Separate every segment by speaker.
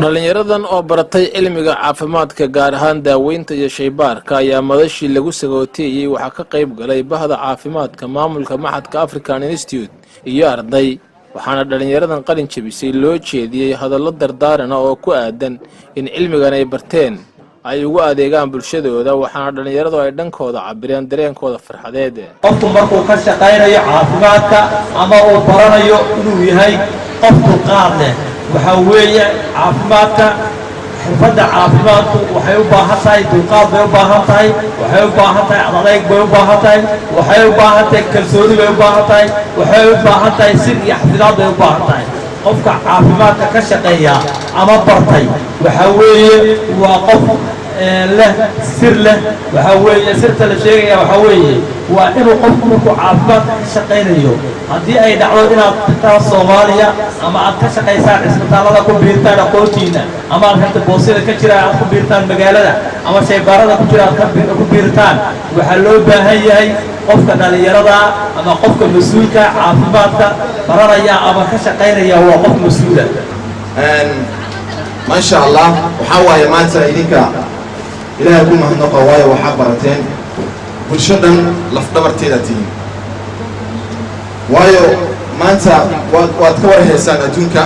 Speaker 1: dhalinyaradan oo baratay cilmiga caafimaadka gaar ahaan daaweynta iyo shaybaarka ayaa madashii lagu sagooteeyay waxaa ka qayb galay bahda caafimaadka maamulka maxadka African Institute iyo arday waxaana dhalinyaradan qalin jabisay loo jeediyay hadallo dardaaran oo ku aadan in cilmigan ay barteen ay ugu adeegaan bulshadooda waxaana dhalinyaradu ay dhankooda cabireen dareenkooda farxadeed
Speaker 2: qofku markuu ka shaqeynayo caafimaadka ama uu baranayo inuu yahay qof dulqaad leh waxa weeye caafimaadka xirfadda caafimaadku waxay u baahan tahay dulqaad bay u baahan tahay waxay u baahan tahay adeeg bay u baahan tahay waxay u baahan tahay kalsooni bay u baahan tahay waxay u baahan tahay sir iyo xafidaad bay u baahan tahay qofka caafimaadka ka shaqeeya ama bartay waxa weeye waa qof leh sir leh waxa weeye sirta la sheegaya waxa weeye waa inuu qofku markuu caafimaadka ka shaqeynayo haddii ay dhacdo inaad tagtaan Soomaaliya ama aad ka shaqeysaan isbitaalada ku biirtaan aqoontiina ama aad hadda boosada ka jira aad ku biirtaan magaalada ama shaybaarada ku jira aad ku biirtaan waxa loo baahan yahay qofka dhalinyarada ama qofka mas'uulka caafimaadka baranaya ama ka shaqeynaya waa qof mas'uul ah
Speaker 3: ma sha Allah waxa waaye maanta idinka ilaahay ku mahadnaqa waayo waxa barateen bulshadan laf dhabarteeda tiin waayo maanta waad ka warhaysaan adduunka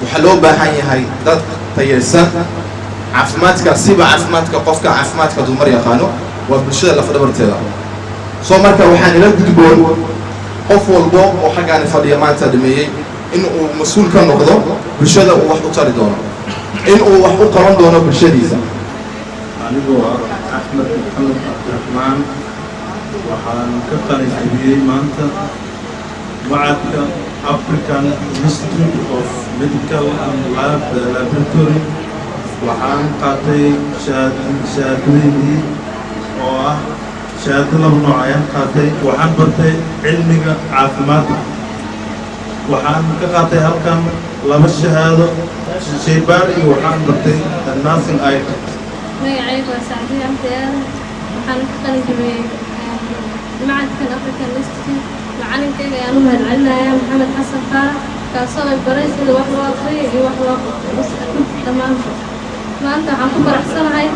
Speaker 3: waxa loo baahan yahay dad tayeysan caafimaadka siba caafimaadka qofka caafimaadka dumar yaqaano waa bulshada laf dhabarteeda soo marka waxaan ila gudboon qof walbo oo xagaan fadhiya maanta dhameeyay in uu mas'uul ka noqdo bulshada uu wax u tari doono in uu wax u qaban doono bulshadiisa
Speaker 4: anigoo Ahmed Mohamed Abdurrahman waxaan ka qalinjabiyay maanta macadka African Institute of Medical and Laboratory waxaan qaatay shahaadadii oo ah shahaado laba nooc ayaan qaatay waxaan bartay cilmiga caafimaadka waxaan ka qaatay halkan laba shahaado shaybaar iyo waxaan bartay nursing aid
Speaker 5: magacaygu waa Sacdiya Amtiyaan waxaan ka qalinjabiyay macadkan African Institute macalinkayga ayaan u mahadcelinayaa Maxamed Xasan Faarax kaasoo ay baray sida wax loo aqriyo iyo wax loo dhammaan maanta waxaan ku faraxsanahay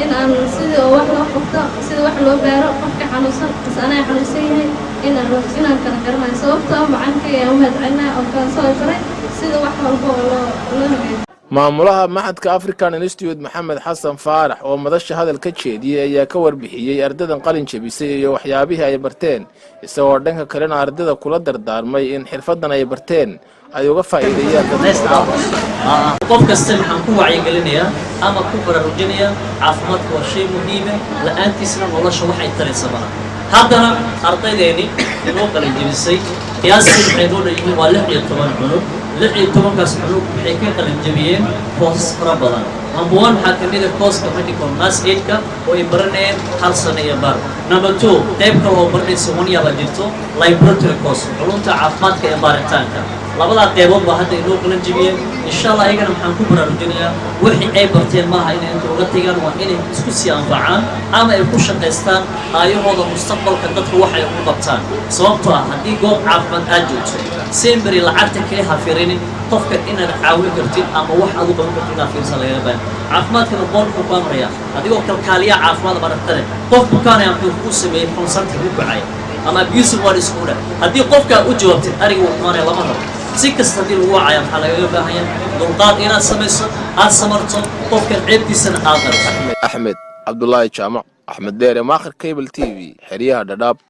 Speaker 5: in aan sidii wax loo qabto sida wax loo gaaro qofka xanuunsan anaa xanuunsan yahay inaan kala garanayo sababtoo macalinkayga ayaan u mahadcelinayaa oo kaasoo ay baray sida wax walba loo hagaajiyo
Speaker 1: maamulaha maxadka African Institute Maxamed Xasan Faarax oo madasha hadal ka jeediyay ayaa ka warbixiyay ardadan qalin jabisay iyo waxyaabihii ay barteen isagoo dhanka kalena ardada kula dardaarmay in xirfadan ay barteen ay uga faa'iideeyaan
Speaker 6: qof kasta waxaan ku wacyigelinayaa ama ku baraarujinayaa caafimaadku waa shay muhiim ah la'aantiisna nolosha waxay taraysaa haddana ardaydeeni inoo qalin jabisay qiyaastii waxay noo leeyihiin waa 16 cunug 16 kaas cunug waxay ka qalin jabiyeen koosas fara badan number 1 waxaa ka mid ah kooska medical nurse aid-ka oo ay baranayeen hal sano iyo bar number 2 qayb kale oo baranaysa 1 year jirto laboratory course culumta caafimaadka ee baaritaanka labada qaybood baa hadda inoo qalin jabiyeen insha Allah ayagana waxaan ku baraarujinayaa wixii ay barteen maaha inay inta uga tagaan waa inay isku sii anfacaan ama ay ku shaqaystaan aayahooda mustaqbalka dadku waxay u qabtaan sababtoo ah haddii goob caafimaad aad joogto semberi lacagta kale ha fiirinin qofka inaad caawin kartid ama wax aad u qaban kartid inaad fiirsan laga baahan caafimaadkana boolku ku amraya adigoo kalkaaliya caafimaad baratane qof bukaan ayaa ku sameeyay consultant ku bacay ama abuse ward school haddii qofka u jawaabtid ariga uu qabanay lama rabo si kasta hadii lagu wacay waxa laga baahan yahay dulqaad inaad samayso aad samarto qofka ceebtiisana aad aragto
Speaker 1: Ahmed Abdullahi Jaamac Ahmed Deere Maakhir Cable TV xiriyaha Dadaab